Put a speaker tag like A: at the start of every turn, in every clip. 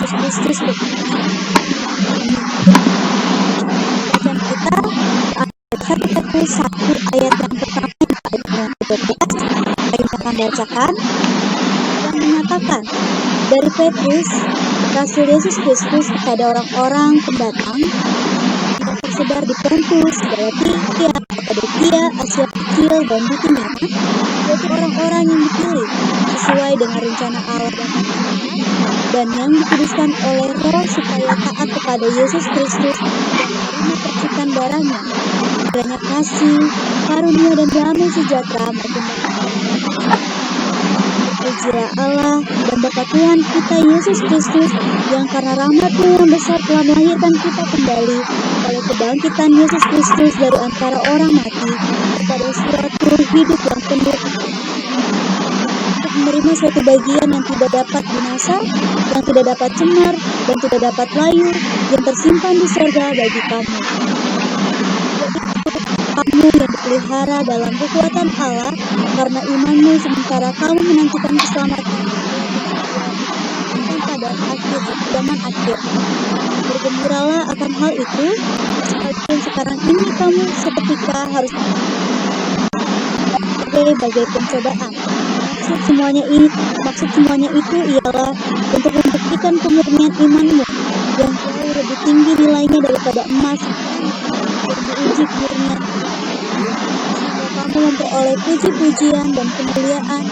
A: Yesus Kristus. Bacaan kita ada 1 Petrus 1 ayat yang pertama ayat yang ke-12. Saya akan bacakan yang menyatakan, dari Petrus, Rasul Yesus Kristus kepada orang-orang pendatang yang tersebar di Pontus, Galatia, Kapadokia, Asia Kecil, dan Bitinia, yaitu orang-orang yang dipilih sesuai dengan rencana Allah dan yang dikuduskan oleh Roh supaya taat kepada Yesus Kristus dan menerima percikan darahnya. Kiranya kasih, karunia, dan damai sejahtera maupun Pujilah Allah dan Bapa Tuhan kita Yesus Kristus, yang karena rahmat-Nya yang besar telah melahirkan kita kembali oleh kebangkitan Yesus Kristus dari antara orang mati kepada suatu hidup yang penuh, untuk menerima suatu bagian yang tidak dapat binasa, yang tidak dapat cemar, dan tidak dapat layu, yang tersimpan di surga bagi kamu. Kamu yang dipelihara dalam kekuatan Allah karena imanmu, sementara kamu menantikan keselamatan pada akhir zaman akhir. Bergembiralah akan hal itu, sekalipun sekarang ini kamu seketika harus berbagai pencobaan. Maksud semuanya itu ialah untuk membuktikan kemurnian imanmu yang jauh lebih tinggi nilainya daripada emas yang diuji kemurnian, sehingga kamu memperoleh puji-pujian dan kemuliaan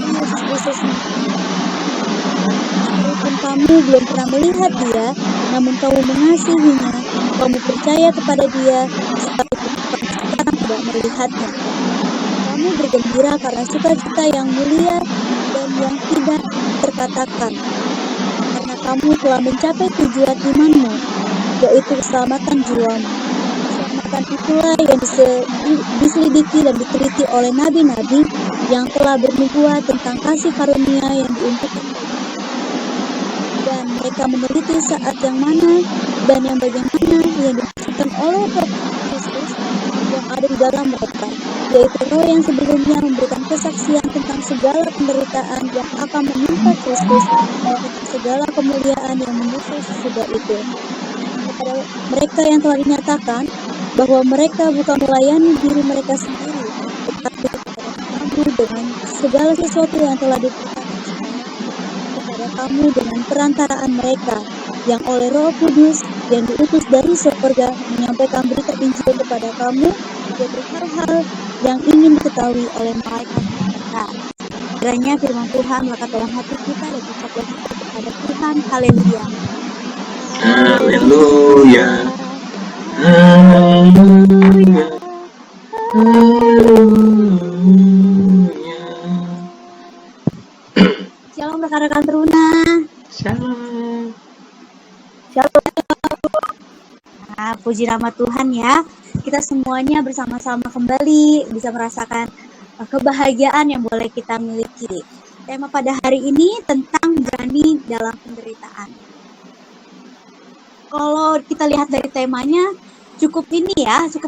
A: Yesus Kristus. Walaupun kamu belum pernah melihat Dia, namun kamu mengasihinya, kamu percaya kepada Dia, sekalipun sekarang tidak melihatnya. Kamu bergembira karena sukacita yang mulia dan yang tidak terkatakan, karena kamu telah mencapai tujuan imanmu, yaitu keselamatan jiwamu. Keselamatan itulah yang diselidiki dan diteliti oleh nabi-nabi yang telah bernubuat tentang kasih karunia yang diuntukkan, dan mereka meneliti saat yang mana dan yang bagaimana yang dimaksudkan oleh Kristus yang ada di dalam mereka, yaitu Roh yang sebelumnya memberikan kesaksian tentang segala penderitaan yang akan menimpa Kristus dan tentang segala kemuliaan yang menyusul sesudah itu. Kepada mereka yang telah dinyatakan bahwa mereka bukan melayani diri mereka sendiri, tetapi kepada kamu dengan segala sesuatu yang telah diberitakan kepada kamu dengan perantaraan mereka yang oleh Roh Kudus yang diutus dari surga menyampaikan berita Injil kepada kamu, yaitu hal-hal yang ingin diketahui oleh malaikat mereka. Kiranya firman Tuhan melekat dalam hati kita dan ucapkan kita kepada Tuhan. Haleluya.
B: Haleluya. Haleluya. Haleluya.
A: Shalom rekan-rekan teruna.
B: Shalom.
A: Shalom. Nah, puji nama Tuhan ya. Kita semuanya bersama-sama kembali bisa merasakan kebahagiaan yang boleh kita miliki. Tema pada hari ini tentang berani dalam penderitaan. Kalau kita lihat dari temanya cukup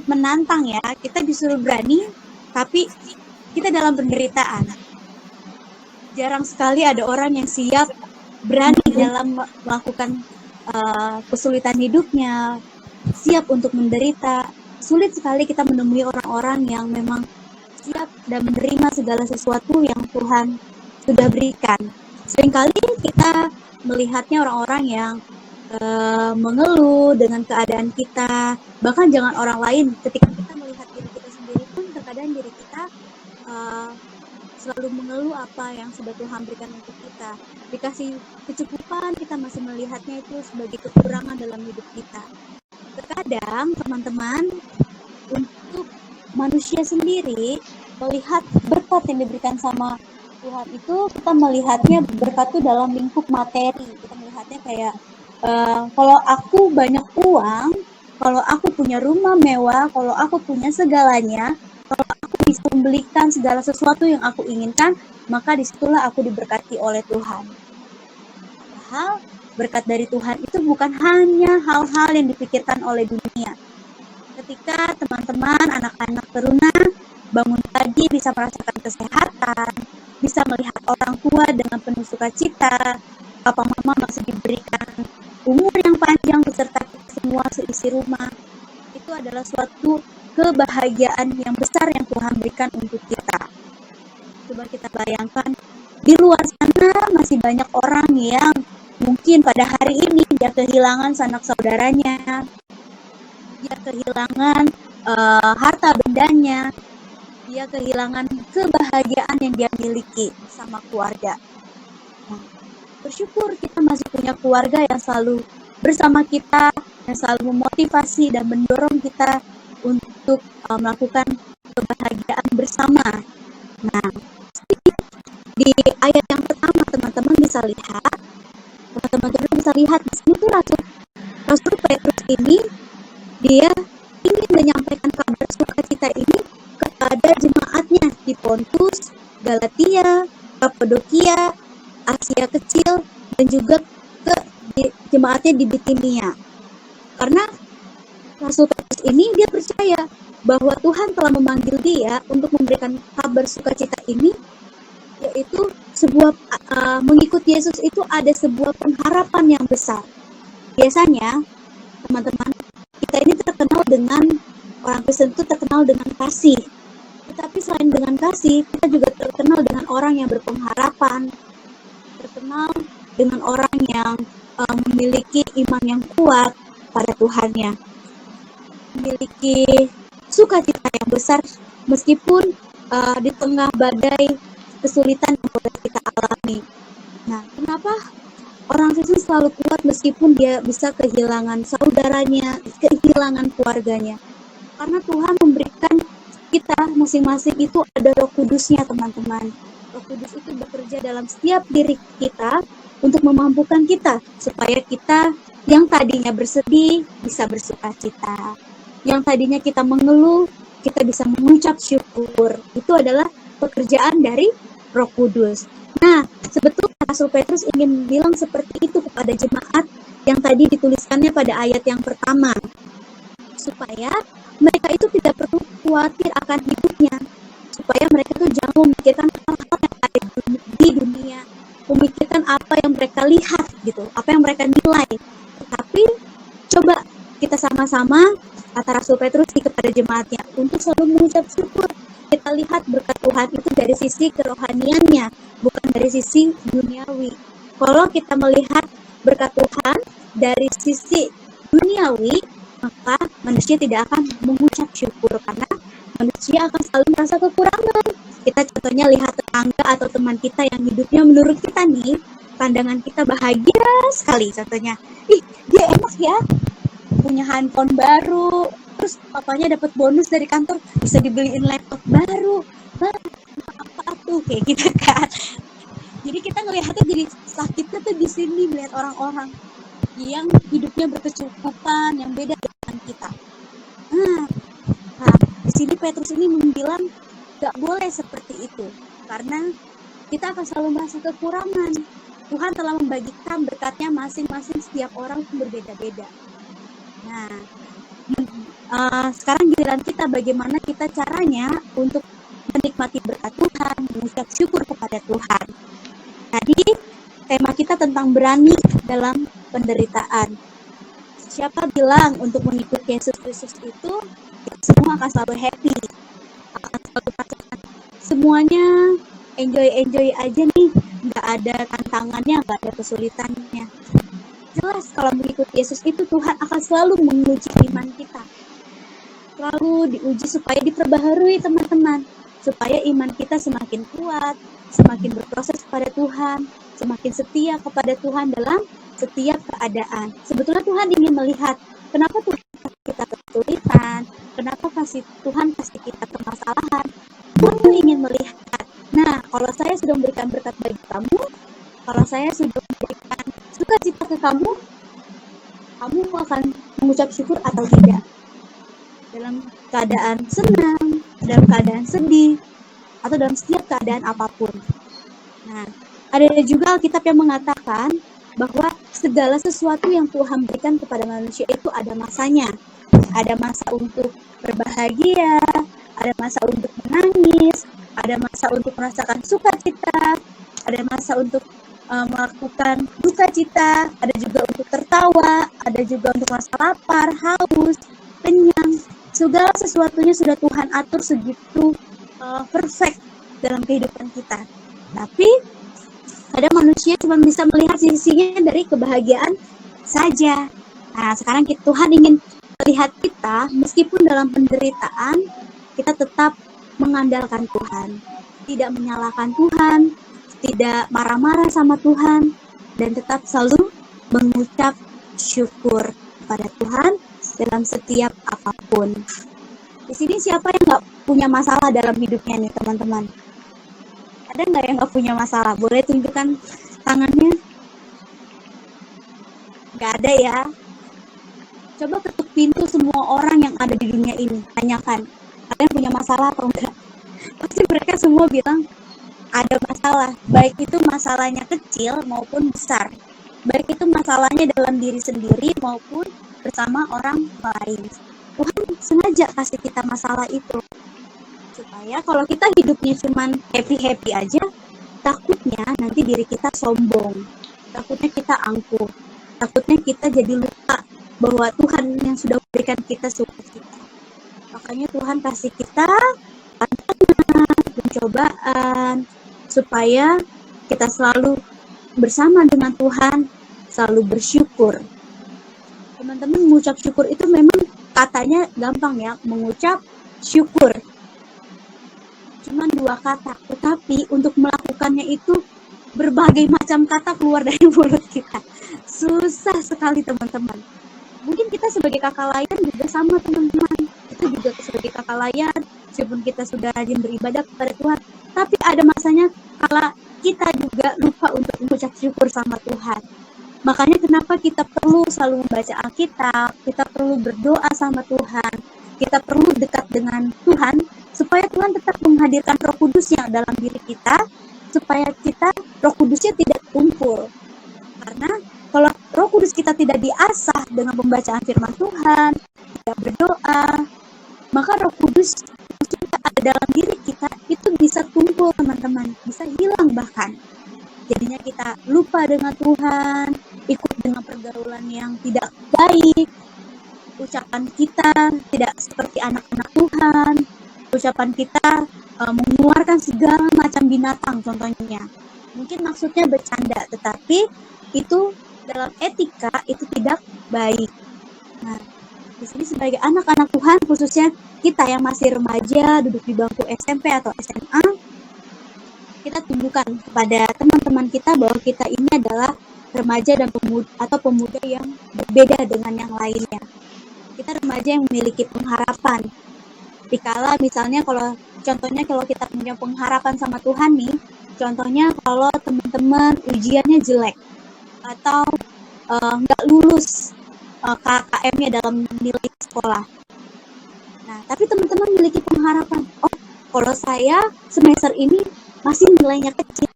A: menantang ya. Kita disuruh berani, tapi kita dalam penderitaan. Jarang sekali ada orang yang siap berani dalam melakukan kesulitan hidupnya, siap untuk menderita. Sulit sekali kita menemui orang-orang yang memang siap dan menerima segala sesuatu yang Tuhan sudah berikan. Seringkali kita melihatnya orang-orang yang mengeluh dengan keadaan kita, bahkan jangan orang lain. Ketika kita melihat diri kita sendiri pun, terkadang diri kita selalu mengeluh apa yang sudah Tuhan berikan untuk kita. Dikasih kecukupan, kita masih melihatnya itu sebagai kekurangan dalam hidup kita. Terkadang teman-teman, untuk manusia sendiri melihat berkat yang diberikan sama Tuhan itu, kita melihatnya berkat itu dalam lingkup materi. Kita melihatnya kayak kalau aku banyak uang, kalau aku punya rumah mewah, kalau aku punya segalanya, kalau aku bisa membelikan segala sesuatu yang aku inginkan, maka disitulah aku diberkati oleh Tuhan. Padahal berkat dari Tuhan itu bukan hanya hal-hal yang dipikirkan oleh dunia. Ketika teman-teman, anak-anak teruna bangun pagi bisa merasakan kesehatan, bisa melihat orang tua dengan penuh sukacita, papa mama masih diberikan umur yang panjang beserta kita semua seisi rumah. Itu adalah suatu kebahagiaan yang besar yang Tuhan berikan untuk kita. Coba kita bayangkan, di luar sana masih banyak orang yang mungkin pada hari ini dia kehilangan sanak saudaranya, dia kehilangan harta bendanya, dia kehilangan kebahagiaan yang dia miliki sama keluarga. Nah, bersyukur kita masih punya keluarga yang selalu bersama kita, yang selalu memotivasi dan mendorong kita untuk melakukan kebahagiaan bersama. Nah, di ayat yang pertama teman-teman bisa lihat di sini tuh Rasul Petrus ini dia ingin menyampaikan kabar sukacita ini kepada jemaatnya di Pontus, Galatia, Kapadokia, Asia Kecil, dan juga ke jemaatnya di Bitinia. Karena Rasul Petrus ini dia percaya bahwa Tuhan telah memanggil dia untuk memberikan kabar sukacita ini, yaitu sebuah mengikuti Yesus itu ada sebuah pengharapan yang besar. Biasanya teman-teman, kita ini terkenal dengan orang Kristen itu terkenal dengan kasih. Tetapi selain dengan kasih, kita juga terkenal dengan orang yang berpengharapan, terkenal dengan orang yang memiliki iman yang kuat pada Tuhannya, memiliki sukacita yang besar meskipun di tengah badai kesulitan yang boleh kita alami. Nah, kenapa orang Kristen selalu kuat meskipun dia bisa kehilangan saudaranya, kehilangan keluarganya? Karena Tuhan memberikan kita masing-masing itu ada Roh Kudusnya, teman-teman. Roh Kudus itu bekerja dalam setiap diri kita untuk memampukan kita supaya kita yang tadinya bersedih bisa bersukacita, yang tadinya kita mengeluh kita bisa mengucap syukur. Itu adalah pekerjaan dari Roh Kudus. Nah, sebetulnya Rasul Petrus ingin bilang seperti itu kepada jemaat yang tadi dituliskannya pada ayat yang pertama, supaya mereka itu tidak perlu khawatir akan hidupnya, supaya mereka itu jangan memikirkan hal-hal yang ada di dunia, memikirkan apa yang mereka lihat gitu, apa yang mereka nilai. Tetapi coba kita sama-sama, kata Rasul Petrus kepada jemaatnya, untuk selalu mengucap syukur. Kita lihat berkat Tuhan itu dari sisi kerohaniannya, bukan dari sisi duniawi. Kalau kita melihat berkat Tuhan dari sisi duniawi, maka manusia tidak akan mengucap syukur karena manusia akan selalu merasa kekurangan. Kita contohnya lihat tetangga atau teman kita yang hidupnya menurut kita nih, pandangan kita bahagia sekali. Contohnya, dia enak ya, punya handphone baru, terus papanya dapat bonus dari kantor, bisa dibeliin laptop baru. Apa tuh kayak gitu kan? Jadi kita ngelihatnya jadi sakitnya tuh di sini melihat orang-orang yang hidupnya berkecukupan, yang beda dengan kita. Nah, di sini Petrus ini bilang gak boleh seperti itu, karena kita akan selalu merasa kekurangan. Tuhan telah membagikan berkatnya masing-masing, setiap orang itu berbeda-beda. Nah, sekarang giliran kita, bagaimana kita caranya untuk menikmati berkat Tuhan, mengucap syukur kepada Tuhan. Tadi tema kita tentang berani dalam penderitaan. Siapa bilang untuk mengikuti Yesus Kristus itu semua akan selalu happy, akan selalu rasakan semuanya enjoy aja nih, nggak ada tantangannya, nggak ada kesulitannya. Jelas kalau mengikuti Yesus itu Tuhan akan selalu menguji iman kita, selalu diuji supaya diperbaharui teman-teman, supaya iman kita semakin kuat, semakin berproses kepada Tuhan, semakin setia kepada Tuhan dalam setiap keadaan. Sebetulnya Tuhan ingin melihat kenapa Tuhan kasih kita kesulitan, kenapa Tuhan kasih kita permasalahan. Tuhan ingin melihat, nah kalau saya sudah memberikan berkat bagi kamu, kalau saya sudah memberikan sukacita ke kamu, kamu akan mengucap syukur atau tidak? Dalam keadaan senang, dalam keadaan sedih, atau dalam setiap keadaan apapun. Nah, ada juga Alkitab yang mengatakan bahwa segala sesuatu yang Tuhan berikan kepada manusia itu ada masanya. Ada masa untuk berbahagia, ada masa untuk menangis, ada masa untuk merasakan sukacita, ada masa untuk melakukan duka bersukacita, ada juga untuk tertawa, ada juga untuk rasa lapar, haus, kenyang. Segala sesuatunya sudah Tuhan atur segitu perfect dalam kehidupan kita. Tapi kadang manusia cuma bisa melihat sisinya dari kebahagiaan saja. Nah, sekarang Tuhan ingin melihat kita, meskipun dalam penderitaan, kita tetap mengandalkan Tuhan, tidak menyalahkan Tuhan, tidak marah-marah sama Tuhan, dan tetap selalu mengucap syukur kepada Tuhan dalam setiap apapun. Di sini siapa yang nggak punya masalah dalam hidupnya nih, teman-teman? Ada nggak yang nggak punya masalah? Boleh tunjukkan tangannya? Nggak ada ya? Coba ketuk pintu semua orang yang ada di dunia ini. Tanyakan, kalian punya masalah atau enggak? Pasti mereka semua bilang ada masalah, baik itu masalahnya kecil maupun besar, baik itu masalahnya dalam diri sendiri maupun bersama orang lain. Tuhan sengaja kasih kita masalah itu supaya kalau kita hidupnya cuman happy-happy aja, takutnya nanti diri kita sombong, takutnya kita angkuh, takutnya kita jadi lupa bahwa Tuhan yang sudah berikan kita sukacita. Makanya Tuhan kasih kita tantangan, pencobaan, supaya kita selalu bersama dengan Tuhan, selalu bersyukur. Teman-teman, mengucap syukur itu memang katanya gampang ya, mengucap syukur. Cuma 2 kata, tetapi untuk melakukannya itu berbagai macam kata keluar dari mulut kita. Susah sekali, teman-teman. Mungkin kita sebagai kakak layan juga sama, teman-teman. Kita juga sebagai kakak layan, meskipun kita sudah rajin beribadah kepada Tuhan, tapi ada masanya kala kita juga lupa untuk mengucap syukur sama Tuhan. Makanya kenapa kita perlu selalu membaca Alkitab, kita perlu berdoa sama Tuhan, kita perlu dekat dengan Tuhan, supaya Tuhan tetap menghadirkan Roh Kudus-Nya dalam diri kita, supaya kita Roh Kudus-Nya tidak tumpul. Karena kalau Roh Kudus kita tidak diasah dengan pembacaan firman Tuhan, tidak berdoa, maka Roh Kudus yang sudah ada dalam diri kita itu bisa tumpul, teman-teman, bisa hilang bahkan. Jadinya kita lupa dengan Tuhan, ikut dengan pergaulan yang tidak baik, ucapan kita tidak seperti anak-anak Tuhan, ucapan kita mengeluarkan segala macam binatang contohnya. Mungkin maksudnya bercanda, tetapi itu dalam etika itu tidak baik. Nah, di sini sebagai anak-anak Tuhan, khususnya kita yang masih remaja, duduk di bangku SMP atau SMA, kita tunjukkan kepada teman-teman kita bahwa kita ini adalah remaja dan pemuda yang berbeda dengan yang lainnya. Kita remaja yang memiliki pengharapan. Dikala misalnya contohnya kalau kita punya pengharapan sama Tuhan nih, contohnya kalau teman-teman ujiannya jelek atau nggak lulus KKM-nya dalam nilai sekolah. Nah, tapi teman-teman memiliki pengharapan, kalau saya semester ini masih nilainya kecil,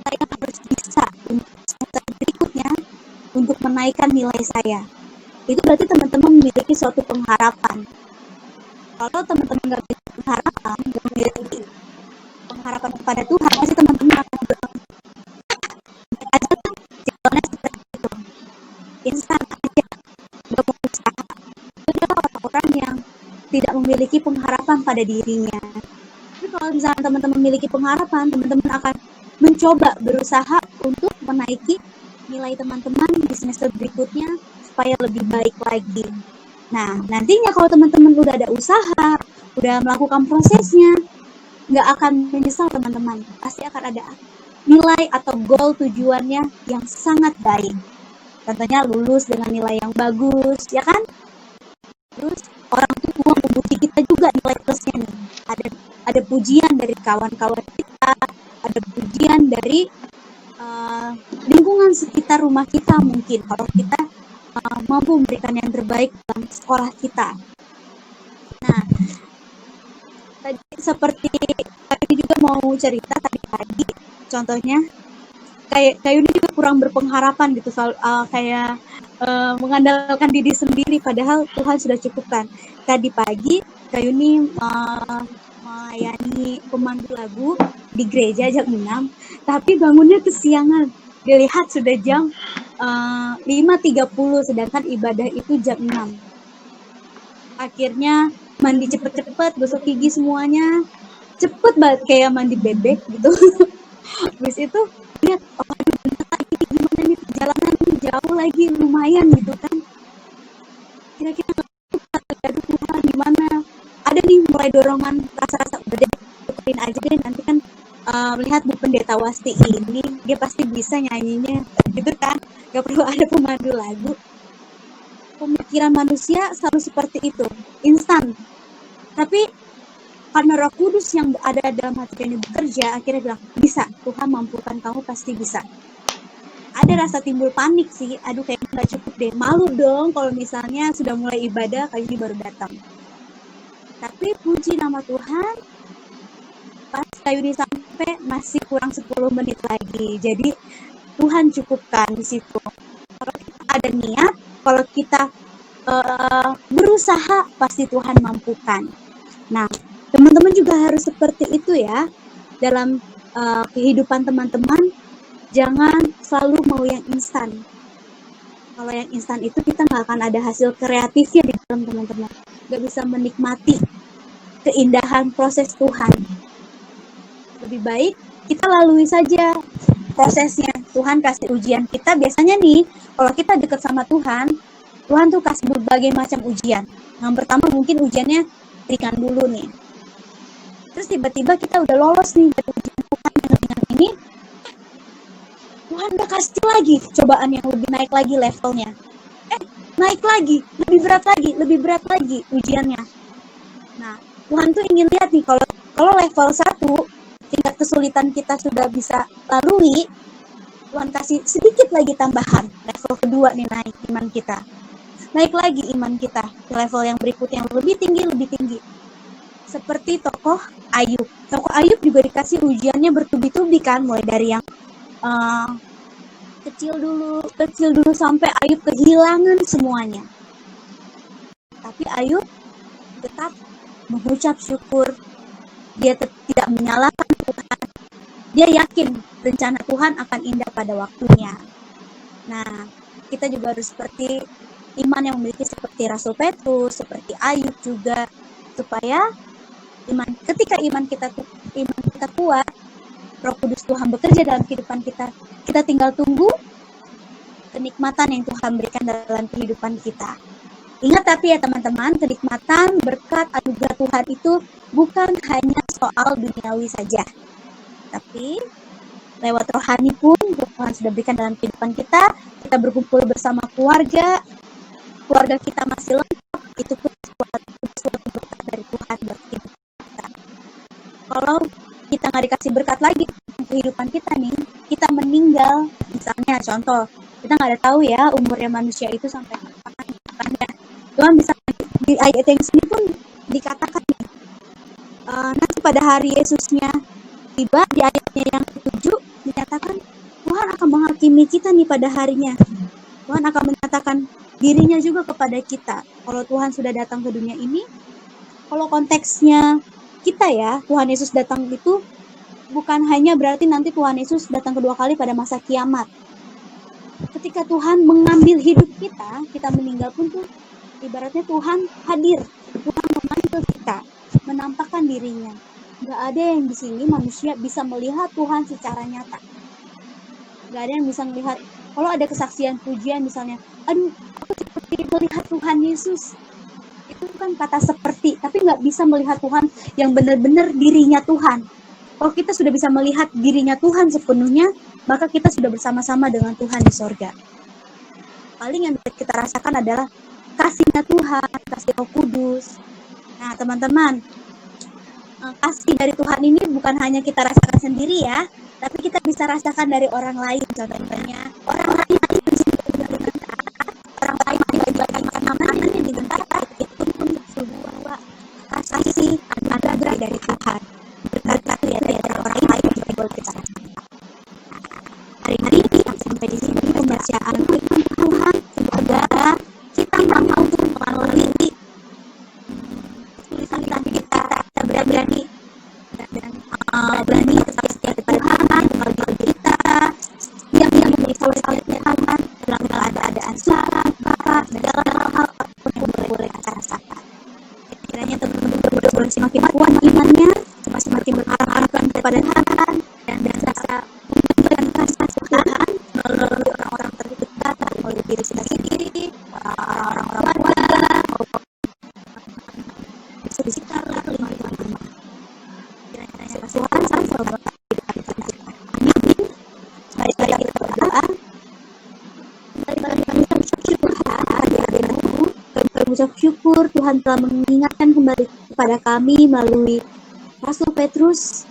A: saya harus bisa untuk semester berikutnya untuk menaikkan nilai saya. Itu berarti teman-teman memiliki suatu pengharapan. Kalau teman-teman nggak memiliki pengharapan, nggak memiliki pengharapan kepada Tuhan, pasti teman-teman akan bilang, aja kan jawabannya seperti itu, instan aja, nggak mau usaha. Itu adalah orang-orang yang tidak memiliki pengharapan pada dirinya. Tapi kalau misalnya teman-teman memiliki pengharapan, teman-teman akan mencoba berusaha untuk menaiki nilai teman-teman di semester berikutnya supaya lebih baik lagi. Nah, nantinya kalau teman-teman udah ada usaha, udah melakukan prosesnya, nggak akan menyesal teman-teman. Pasti akan ada nilai atau goal tujuannya yang sangat baik. Contohnya lulus dengan nilai yang bagus, ya kan? Terus orang tua memuji kita juga nilai plusnya nih. Ada pujian dari kawan-kawan kita, ada pujian dari lingkungan sekitar rumah kita mungkin kalau kita mampu memberikan yang terbaik dalam sekolah kita. Nah, tadi seperti tadi juga mau cerita tadi pagi, contohnya kayak ini juga kurang berpengharapan gitu, kayak mengandalkan diri sendiri, padahal Tuhan sudah cukupkan. Tadi pagi Kayuni melayani pemandu lagu di gereja jam 6, tapi bangunnya kesiangan. dilihat sudah jam 5.30, sedangkan ibadah itu jam 6. Akhirnya mandi cepet-cepet, gosok gigi semuanya, cepet banget kayak mandi bebek gitu. Habis itu lihat, oh aduh bentar, ini gimana nih perjalanan jauh lagi lumayan gitu kan. Kira-kira aduh Tuhan gimana? Ada nih mulai dorongan rasa-rasa udah deh, tukerin aja deh, nanti kan melihat Bu Pendeta Wasti ini dia pasti bisa nyanyinya gitu kan, gak perlu ada pemandu lagu. Pemikiran manusia selalu seperti itu, instan. Tapi karena Roh Kudus yang ada dalam hati ini bekerja, akhirnya bilang, bisa, Tuhan mampukan kamu, pasti bisa. Ada rasa timbul panik sih, aduh kayaknya nggak cukup deh, malu dong kalau misalnya sudah mulai ibadah, kayak ini baru datang. Tapi puji nama Tuhan, pas kayu ini sampai masih kurang 10 menit lagi. Jadi Tuhan cukupkan di situ. Kalau kita ada niat, kalau kita berusaha, pasti Tuhan mampukan. Nah, teman-teman juga harus seperti itu ya. Dalam kehidupan teman-teman, jangan selalu mau yang instan. Kalau yang instan itu kita nggak akan ada hasil kreatifnya di dalam teman-teman. Nggak bisa menikmati keindahan proses Tuhan. Lebih baik kita lalui saja prosesnya. Tuhan kasih ujian kita. Biasanya nih, kalau kita dekat sama Tuhan, Tuhan tuh kasih berbagai macam ujian. Yang pertama mungkin ujiannya ringan dulu nih. Terus tiba-tiba kita udah lolos nih dari ujian Tuhan yang ringan ini. Tuhan udah kasih lagi cobaan yang lebih naik lagi levelnya. Naik lagi, lebih berat lagi ujiannya. Nah, Tuhan tuh ingin lihat nih, kalau level 1, tingkat kesulitan kita sudah bisa lalui, Tuhan kasih sedikit lagi tambahan, level kedua nih naik iman kita. Naik lagi iman kita ke level yang berikutnya, yang lebih tinggi. Seperti tokoh Ayub. Tokoh Ayub juga dikasih ujiannya bertubi-tubi kan, mulai dari yang kecil dulu sampai Ayub kehilangan semuanya. Tapi Ayub tetap mengucap syukur. Dia tidak menyalahkan Tuhan. Dia yakin rencana Tuhan akan indah pada waktunya. Nah, kita juga harus seperti iman yang memiliki seperti Rasul Petrus, seperti Ayub juga, supaya ketika iman kita kuat, Roh Kudus Tuhan bekerja dalam kehidupan kita. Kita tinggal tunggu kenikmatan yang Tuhan berikan dalam kehidupan kita. Ingat tapi ya teman-teman, kenikmatan, berkat, anugerah Tuhan itu bukan hanya soal duniawi saja. Tapi lewat rohani pun Tuhan sudah berikan dalam kehidupan kita. Kita berkumpul bersama keluarga kita masih lengkap, itu pun suatu berkat dari Tuhan buat kehidupan kita. Kalau kita nggak dikasih berkat lagi dalam kehidupan kita nih, kita meninggal, misalnya contoh, kita nggak ada tahu ya umurnya manusia itu sampai kapan ya. Tuhan bisa di ayat yang sini pun dikatakan nanti pada hari Yesusnya tiba, di ayatnya yang ke-7 dinyatakan Tuhan akan menghakimi kita nih pada harinya. Tuhan akan menyatakan dirinya juga kepada kita. Kalau Tuhan sudah datang ke dunia ini, kalau konteksnya kita ya, Tuhan Yesus datang itu bukan hanya berarti nanti Tuhan Yesus datang kedua kali pada masa kiamat. Ketika Tuhan mengambil hidup kita meninggal pun tuh ibaratnya Tuhan hadir, Tuhan memanggil kita, menampakkan dirinya. Gak ada yang di sini manusia bisa melihat Tuhan secara nyata. Gak ada yang bisa melihat. Kalau ada kesaksian pujian misalnya, aduh aku seperti melihat Tuhan Yesus. Itu kan kata seperti, tapi gak bisa melihat Tuhan yang benar-benar dirinya Tuhan. Kalau kita sudah bisa melihat dirinya Tuhan sepenuhnya, maka kita sudah bersama-sama dengan Tuhan di sorga. Paling yang kita rasakan adalah kasihnya Tuhan, kasih Roh Kudus. Nah teman-teman, kasih dari Tuhan ini bukan hanya kita rasakan sendiri ya, tapi kita bisa rasakan dari orang lain. Contohnya orang lain dibagi-bagikan makanan yang dibentak, itu pun sebuah kasih anugerah dari Tuhan. Berkat ya dari orang lain juga boleh kita rasakan. Hari ini sampai di sini pembacaan firman Tuhan. Semoga kita mampu untuk meneliti tulisan kita berani dan berani tetap setia kepada Tuhan, kalau kita yang perasaan salah, Bapak, segala hal apapun yang boleh kita rasakan. Kiranya teman-teman boleh semakin kuat imannya, semakin berharap kepada Tuhan, dan rasa memberikan kasih Tuhan melalui orang-orang terdekat kita, melalui diri kita sendiri, orang-orang keluarga, maupun di sekitar lingkungan. Kiranya Tuhan selalu Bapak di depan kita. Amin. Mari kita berdoa. Kami mengucap syukur Tuhan telah mengingatkan kembali kepada kami melalui Rasul Petrus.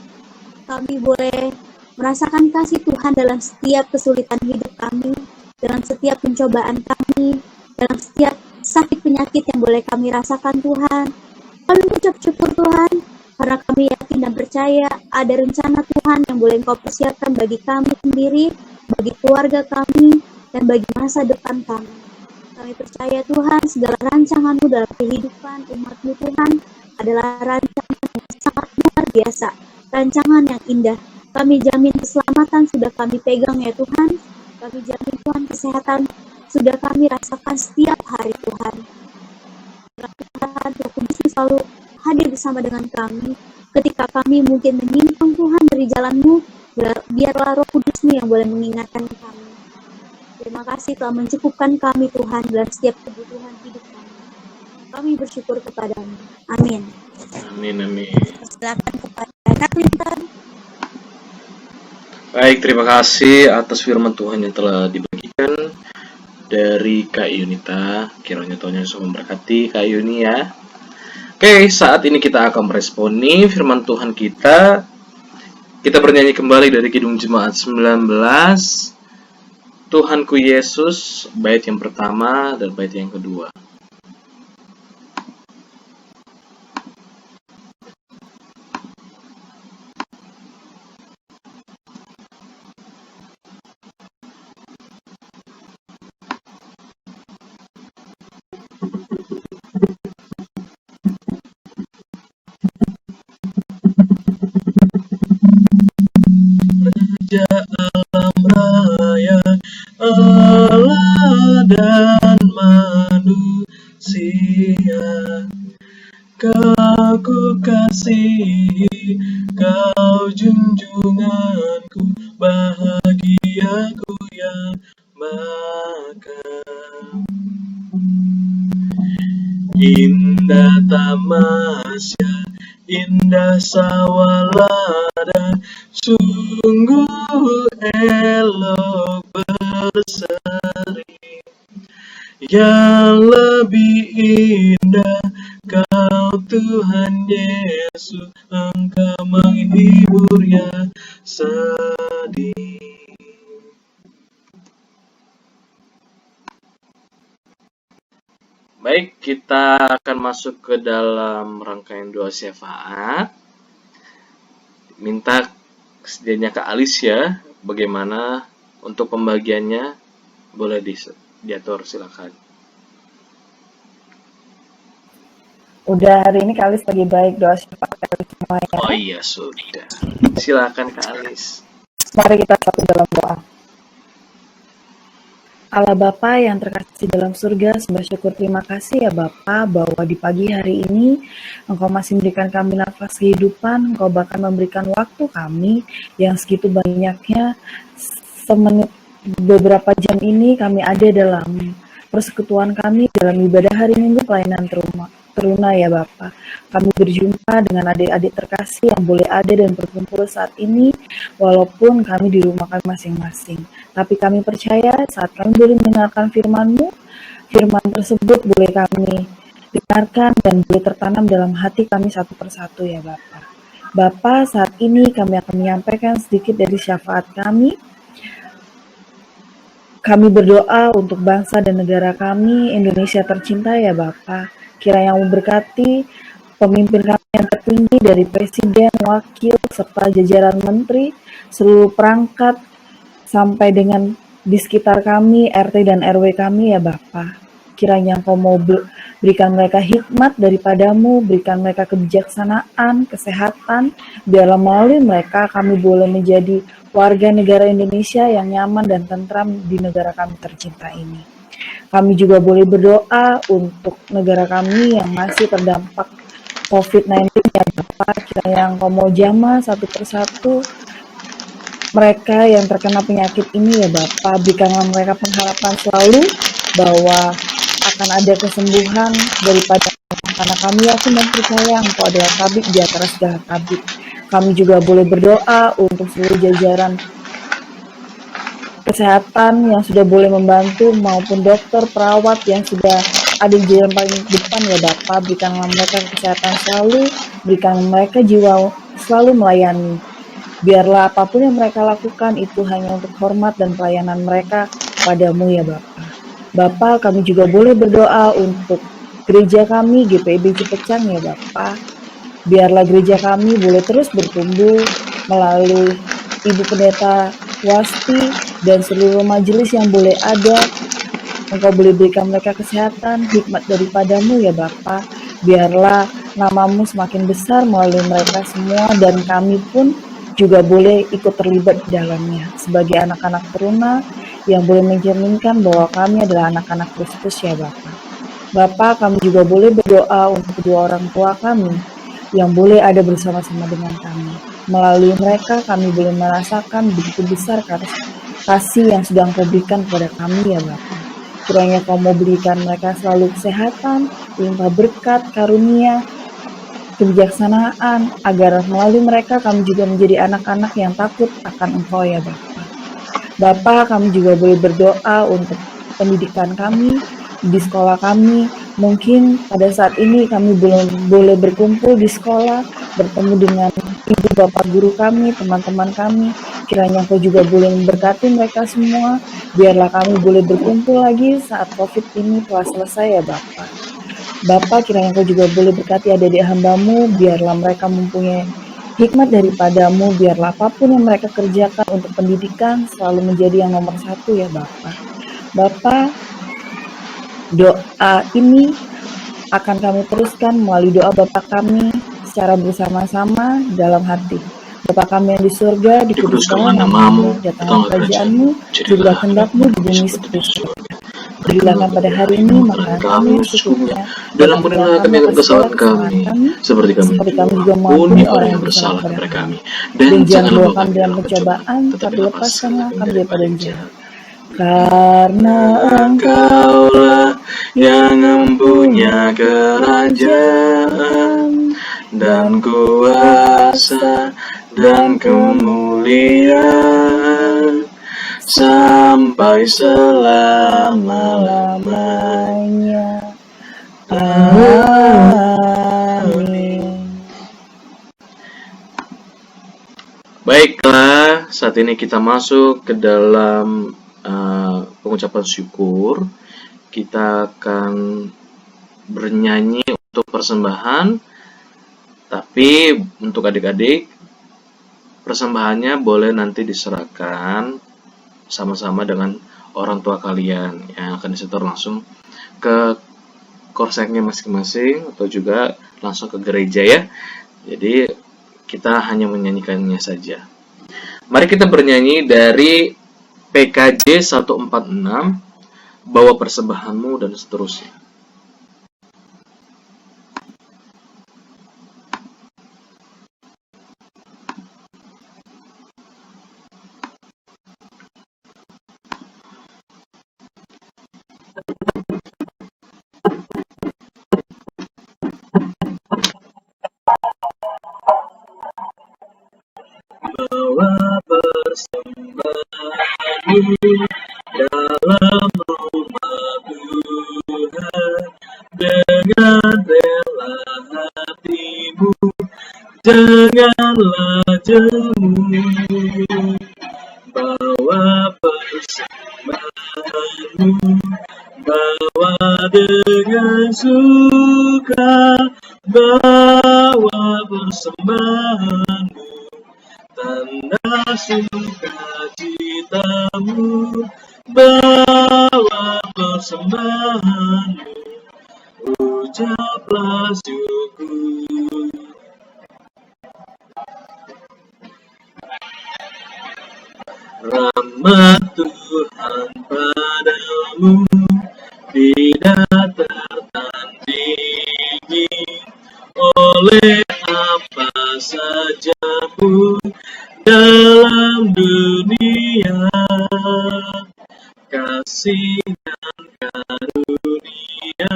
A: Kami boleh merasakan kasih Tuhan dalam setiap kesulitan hidup kami, dalam setiap pencobaan kami, dalam setiap sakit penyakit yang boleh kami rasakan Tuhan. Kami mengucap syukur Tuhan karena kami yakin dan percaya ada rencana Tuhan yang boleh Engkau persiapkan bagi kami sendiri, bagi keluarga kami, dan bagi masa depan kami. Kami percaya Tuhan, segala rancangan-Mu dalam kehidupan umat-Mu Tuhan adalah rancangan yang sangat luar biasa, rancangan yang indah. Kami jamin keselamatan sudah kami pegang ya Tuhan. Kami jamin Tuhan kesehatan sudah kami rasakan setiap hari Tuhan. Tuhan, Roh Kudus selalu hadir bersama dengan kami. Ketika kami mungkin menyimpang Tuhan dari jalan-Mu, biarlah Roh Kudus-Mu yang boleh mengingatkan kami. Terima kasih telah mencukupkan kami Tuhan dalam setiap kebutuhan hidup kami. Kami bersyukur kepadamu. Amin.
B: Amin, amin.
A: Silakan kepada Kak Clinton.
B: Baik, terima kasih atas firman Tuhan yang telah dibagikan dari Kak Yunita. Kiranya Tuhan Yesus memberkati Kak Yuni ya. Oke, saat ini kita akan meresponi firman Tuhan kita. Kita bernyanyi kembali dari Kidung Jemaat 19. Tuhanku Yesus, bait yang pertama dan bait yang kedua. Raja alam raya, Allah dan manusia, Kau ku kasihi, Kau junjunganku, bahagiaku yang makan. Indah tamasya, indah sawalada, sungguh elok berseri. Yang lebih indah Kau Tuhan Yesus, Engkau menghibur yang sedih. Baik, kita akan masuk ke dalam rangkaian doa syafaat. Minta sedianya Kak Alicia, bagaimana untuk pembagiannya? Boleh diatur, silakan.
C: Udah hari ini Kak Alis lagi baik doa syafaat semuanya.
B: Oh iya, sudah. Silakan Kak Alis.
C: Mari kita satu dalam doa. Allah Bapa yang terkasih dalam surga, sembah syukur terima kasih ya Bapa bahwa di pagi hari ini Engkau masih memberikan kami nafas kehidupan, Engkau bahkan memberikan waktu kami yang segitu banyaknya, semenit beberapa jam ini kami ada dalam persekutuan kami dalam ibadah hari Minggu pelayanan teruna ya Bapa. Kami berjumpa dengan adik-adik terkasih yang boleh ada dan berkumpul saat ini walaupun kami di rumah kami masing-masing. Tapi kami percaya saat kami boleh mendengarkan firman-Mu, firman tersebut boleh kami dengarkan dan boleh tertanam dalam hati kami satu persatu ya Bapa. Bapa, saat ini kami akan menyampaikan sedikit dari syafaat kami. Kami berdoa untuk bangsa dan negara kami, Indonesia tercinta ya Bapa. Kiranya memberkati pemimpin kami yang tertinggi dari Presiden, Wakil, serta jajaran Menteri, seluruh perangkat, sampai dengan di sekitar kami, RT dan RW kami ya Bapa. Kiranya Engkau mau berikan mereka hikmat daripadamu, berikan mereka kebijaksanaan, kesehatan, biarlah melalui mereka kami boleh menjadi warga negara Indonesia yang nyaman dan tentram di negara kami tercinta ini. Kami juga boleh berdoa untuk negara kami yang masih terdampak COVID-19 ya Bapak. Kiranya Engkau mau jamah satu persatu mereka yang terkena penyakit ini ya Bapak. Berikanlah mereka pengharapan selalu bahwa akan ada kesembuhan daripada karena kami yakin dan percaya Engkau adalah tabib di antara segala tabib. Kami juga boleh berdoa untuk seluruh jajaran kesehatan yang sudah boleh membantu maupun dokter, perawat yang sudah ada di jalan paling depan ya Bapak. Berikanlah mereka kesehatan selalu, berikan mereka jiwa selalu melayani. Biarlah apapun yang mereka lakukan itu hanya untuk hormat dan pelayanan mereka padamu ya Bapak. Bapak, kami juga boleh berdoa untuk gereja kami, GPIB Cipecang ya Bapak. Biarlah gereja kami boleh terus bertumbuh melalui Ibu Pendeta Wasti dan seluruh majelis yang boleh ada. Engkau boleh berikan mereka kesehatan, hikmat daripadamu ya Bapa. Biarlah namamu semakin besar melalui mereka semua dan kami pun juga boleh ikut terlibat di dalamnya sebagai anak-anak teruna yang boleh mencerminkan bahwa kami adalah anak-anak Kristus ya Bapa. Bapa, kami juga boleh berdoa untuk kedua orang tua kami yang boleh ada bersama-sama dengan kami. Melalui mereka kami boleh merasakan begitu besar kasih yang sudah Engkau berikan kepada kami ya Bapa. Kiranya Kau mau berikan mereka selalu kesehatan, limpah berkat, karunia, kebijaksanaan, agar melalui mereka kami juga menjadi anak-anak yang takut akan Engkau ya Bapa. Bapa, kami juga boleh berdoa untuk pendidikan kami di sekolah kami. Mungkin pada saat ini kami belum boleh berkumpul di sekolah, bertemu dengan ibu bapak guru kami, teman-teman kami. Kiranya Engkau juga boleh memberkati mereka semua. Biarlah kami boleh berkumpul lagi saat COVID ini telah selesai ya Bapak. Bapak, kiranya Engkau juga boleh berkati adik-adik hamba-Mu. Biarlah mereka mempunyai hikmat daripadamu. Biarlah apapun yang mereka kerjakan untuk pendidikan selalu menjadi yang nomor satu ya Bapak. Bapak, doa ini akan kami teruskan melalui doa Bapa kami secara bersama-sama dalam hati. Bapa kami yang di surga, dikuduskanlah namamu, datanglah kerajaan-Mu, jadilah kehendak-Mu di bumi seperti di surga. Berilah kami pada hari ini makanan kami yang secukupnya,
B: dan ampunilah kami akan kesalahan kami, seperti kami
C: juga
B: mengampuni orang yang bersalah kepada kami. Dan jangan bawa kami dalam pencobaan, tetapi lepaskanlah kami daripada yang jahat.
C: Karena
B: Engkaulah yang mempunyai kerajaan dan kuasa dan kemuliaan sampai selama-lamanya. Amin. Baiklah, saat ini kita masuk ke dalam pengucapan syukur. Kita akan bernyanyi untuk persembahan, tapi untuk adik-adik persembahannya boleh nanti diserahkan sama-sama dengan orang tua kalian yang akan disetor langsung ke korseknya masing-masing atau juga langsung ke gereja ya. Jadi kita hanya menyanyikannya saja. Mari kita bernyanyi dari PKJ 146, bawa persembahanmu dan seterusnya. Bawa persembahanmu dalam rumah Tuhan dengan rela hatimu, janganlah jemu. Bawa persembahanmu, bawa dengan suka, bawa persembahanmu, tanda sukacitamu, bawa persembahanmu, ucaplah syukur. Rahmat Tuhan padamu oleh apa saja pun dalam dunia, kasih dan karunia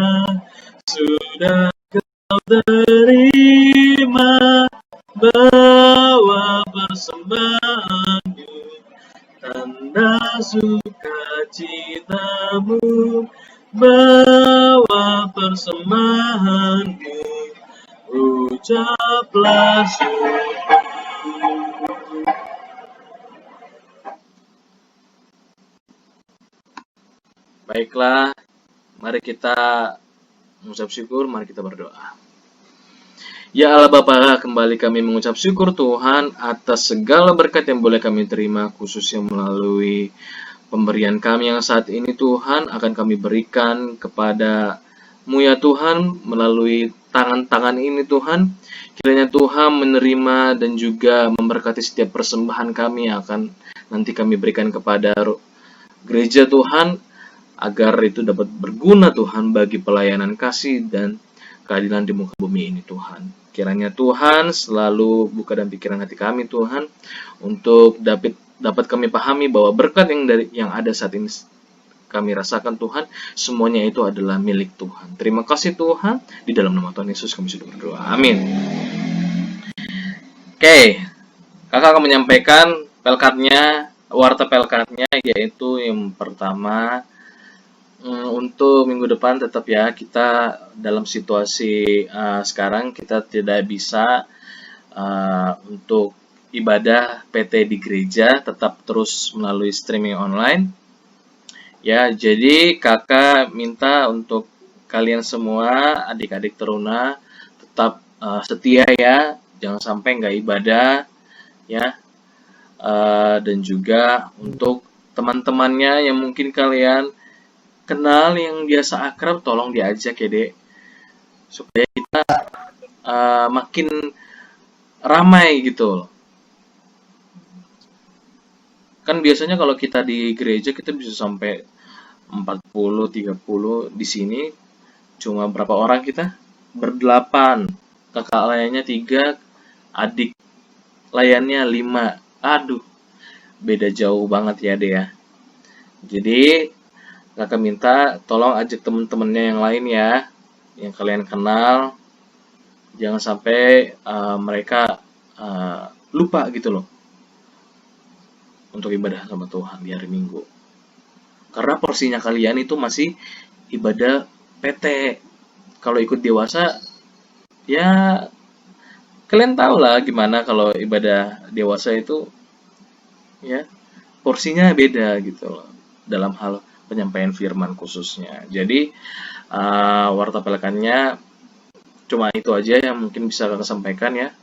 B: sudah kau terima, bawa persembahanmu, tanda sukacitamu, bawa persembahanmu, ucaplah syukur. Baiklah, mari kita mengucap syukur, mari kita berdoa. Ya Allah Bapa, kembali kami mengucap syukur Tuhan atas segala berkat yang boleh kami terima, khususnya melalui pemberian kami yang saat ini Tuhan akan kami berikan kepada-Mu ya Tuhan, melalui tangan-tangan ini Tuhan. Kiranya Tuhan menerima dan juga memberkati setiap persembahan kami yang akan nanti kami berikan kepada gereja Tuhan, agar itu dapat berguna Tuhan bagi pelayanan kasih dan keadilan di muka bumi ini Tuhan. Kiranya Tuhan selalu buka dan pikiran hati kami Tuhan, untuk dapat kami pahami bahwa berkat yang ada saat ini kami rasakan Tuhan, semuanya itu adalah milik Tuhan. Terima kasih Tuhan, di dalam nama Tuhan Yesus kami sudah berdoa. Amin. Oke, kakak akan menyampaikan warta pelkatnya, yaitu yang pertama, untuk minggu depan tetap ya, kita dalam situasi sekarang kita tidak bisa untuk ibadah PT di gereja, tetap terus melalui streaming online. Ya, jadi kakak minta untuk kalian semua, adik-adik teruna, tetap setia ya, jangan sampai nggak ibadah ya. Dan juga untuk teman-temannya yang mungkin kalian kenal, yang biasa akrab, tolong diajak ya dek, supaya kita makin ramai gitu. Kan biasanya kalau kita di gereja kita bisa sampai 40-30, di sini cuma berapa orang kita? Berdelapan, kakak layannya 3, adik layannya 5. Aduh, beda jauh banget ya dek ya. Jadi kakak minta tolong ajak temen-temennya yang lain ya, yang kalian kenal. Jangan sampai mereka lupa gitu loh untuk ibadah sama Tuhan di hari Minggu. Karena porsinya kalian itu masih ibadah PT. Kalau ikut dewasa, ya kalian tahu lah gimana kalau ibadah dewasa itu, ya porsinya beda gitu loh, dalam hal penyampaian firman khususnya. Jadi warta pelekannya cuma itu aja yang mungkin bisa kakak sampaikan ya.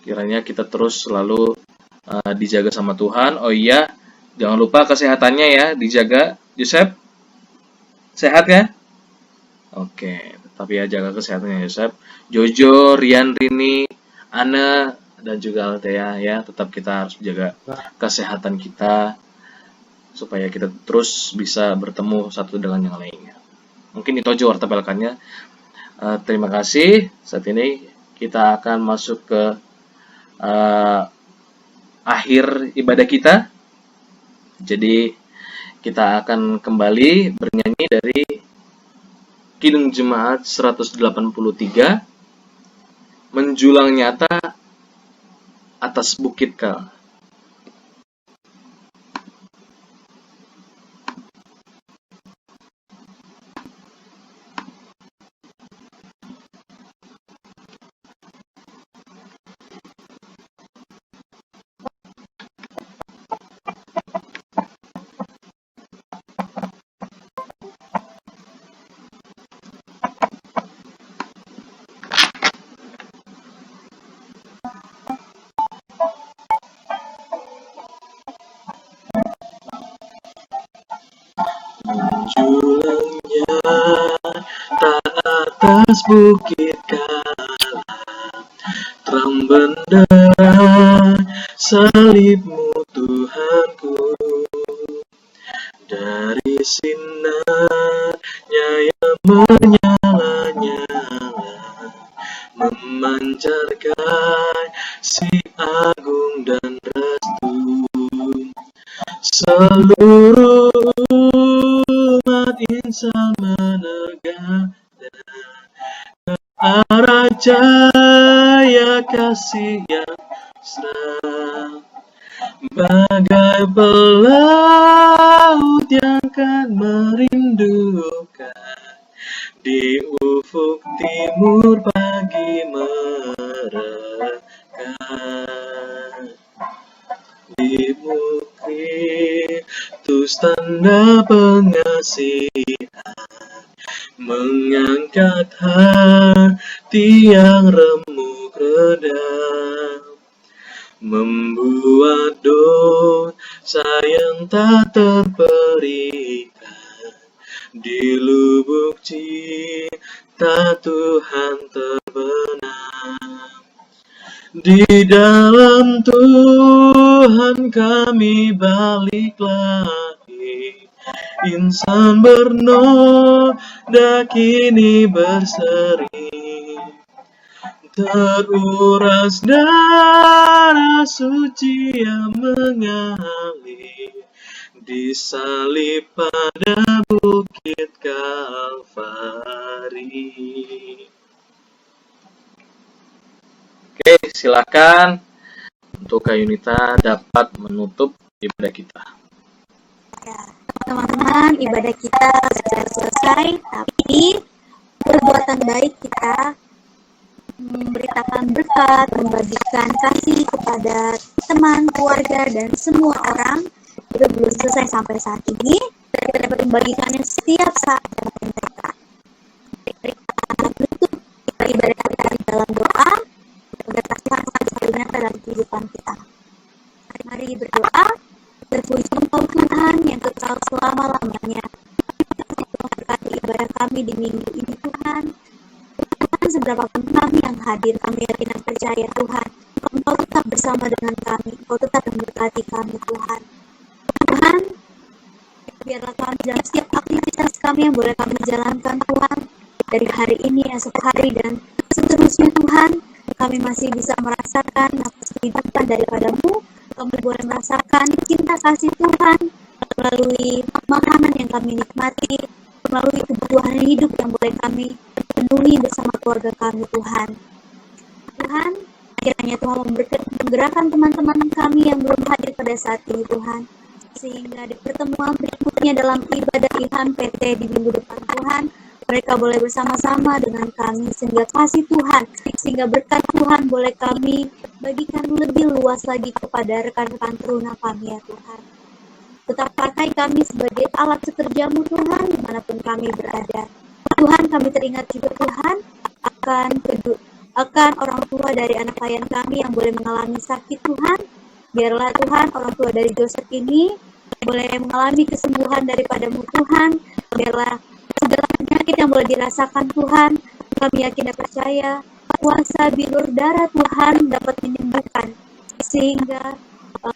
B: Kiranya kita terus selalu dijaga sama Tuhan. Oh iya, jangan lupa kesehatannya ya, dijaga. Yosep, sehat ya? Oke, tapi ya jaga kesehatannya Yosep. Jojo, Rian, Rini, Ana, dan juga Althea ya, tetap kita harus jaga kesehatan kita, supaya kita terus bisa bertemu satu dengan yang lainnya. Mungkin itu aja warta pelekannya. Terima kasih. Saat ini kita akan masuk ke akhir ibadah kita. Jadi kita akan kembali bernyanyi dari Kidung Jemaat 183, Menjulang Nyata Atas Bukit Kal. Menjulangnya tak atas bukit Kala, terang benderang salibmu Tuhanku, dari sinarnya yang menyala-nyala seluruh umat insan menegak arah cahaya kasih yang mesra, bagai pelaut yang kan merindukan di ufuk timur pagi merekah. Di bukit terus tanda pengasihan mengangkat hati yang remuk redam, membuat dosa yang tak terperikan di lubuk cinta Tuhan terbenam. Di dalam Tuhan kami balik lagi, insan bernoda kini berseri, teruras darah suci yang mengalir disalib pada bukit Kalvari. Oke, silakan untuk Kak Yunita dapat menutup ibadah kita.
A: Ya, teman-teman, ibadah kita sudah selesai, tapi perbuatan baik kita memberitakan berkat, membagikan kasih kepada teman, keluarga, dan semua orang itu belum selesai sampai saat ini. Kita dapat membagikannya setiap saat dalam mereka. Tutup ibadah kita di dalam doa, agar Tuhan selalu nyata dalam kehidupan kita. Mari berdoa, terpuji Engkau Tuhan yang kekal selama-lamanya. Berkati ibadah kami di minggu ini Tuhan. Tuhan, seberapapun kami yang hadir, kami yakin dan percaya Tuhan, Engkau tetap bersama dengan kami, Engkau tetap memberkati kami Tuhan. Tuhan, biarlah kami dalam setiap aktivitas kami yang boleh kami jalankan Tuhan, dari hari ini, esok hari, dan seterusnya Tuhan, kami masih bisa merasakan nafas kehidupan daripadamu. Kami boleh merasakan cinta kasih Tuhan melalui makanan yang kami nikmati, melalui kebutuhan hidup yang boleh kami penuhi bersama keluarga kami Tuhan. Tuhan, kiranya Tuhan menggerakkan teman-teman kami yang belum hadir pada saat ini Tuhan, sehingga di pertemuan berikutnya dalam ibadah Ilham PT di minggu depan Tuhan, mereka boleh bersama-sama dengan kami, sehingga kasih Tuhan, sehingga berkat Tuhan boleh kami bagikan lebih luas lagi kepada rekan-rekan teruna kami ya Tuhan. Tetap pakai kami sebagai alat sekerjamu Tuhan, dimanapun kami berada. Tuhan, kami teringat juga Tuhan akan orang tua dari anak klien kami yang boleh mengalami sakit Tuhan. Biarlah Tuhan orang tua dari Joseph ini boleh mengalami kesembuhan daripadamu Tuhan. Biarlah segala penyakit yang boleh dirasakan Tuhan, kami yakin dan percaya kuasa bilur darah Tuhan dapat menyembuhkan, sehingga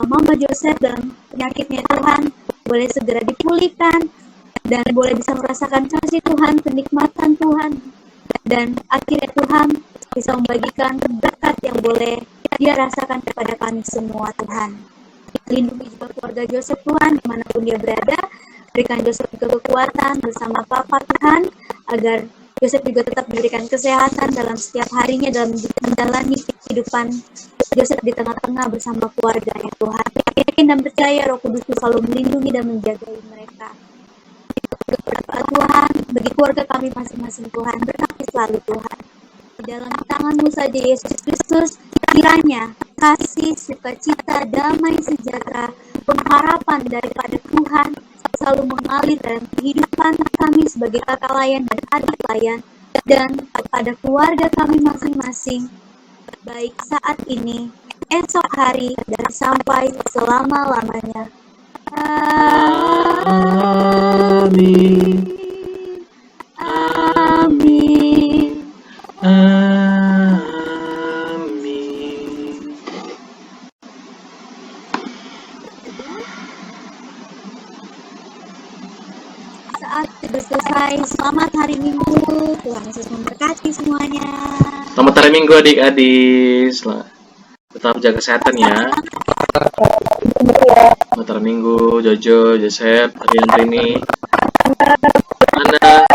A: Mama Joseph dalam penyakitnya Tuhan boleh segera dipulihkan dan boleh bisa merasakan kasih Tuhan, kenikmatan Tuhan, dan akhirnya Tuhan bisa membagikan berkat yang boleh dia rasakan kepada kami semua Tuhan. Lindungi juga keluarga Joseph Tuhan dimanapun dia berada. Berikan Joseph juga kekuatan bersama Papa Tuhan, agar Joseph juga tetap diberikan kesehatan dalam setiap harinya dalam menjalani kehidupan Joseph di tengah-tengah bersama keluarga ya Tuhan. Yakin dan percaya Roh Kudus selalu melindungi dan menjaga mereka. Berdoa Tuhan bagi keluarga kami masing-masing Tuhan, berkati selalu Tuhan. Di dalam tangan-Mu saja Yesus Kristus, kiranya kasih, sukacita, damai, sejahtera, pengharapan daripada Tuhan selalu mengalir dalam kehidupan kami sebagai kakak layan dan adik layan, dan pada keluarga kami masing-masing, baik saat ini, esok hari, dan sampai selama-lamanya. Amin. Amin.
B: Amin.
A: Saat sudah selesai, selamat hari Minggu. Tuhan Yesus memberkati semuanya.
B: Selamat hari Minggu adik-adik. Tetap jaga kesehatan ya. Mataram Minggu, Jojo, Joseph, Rian Rini, Ana,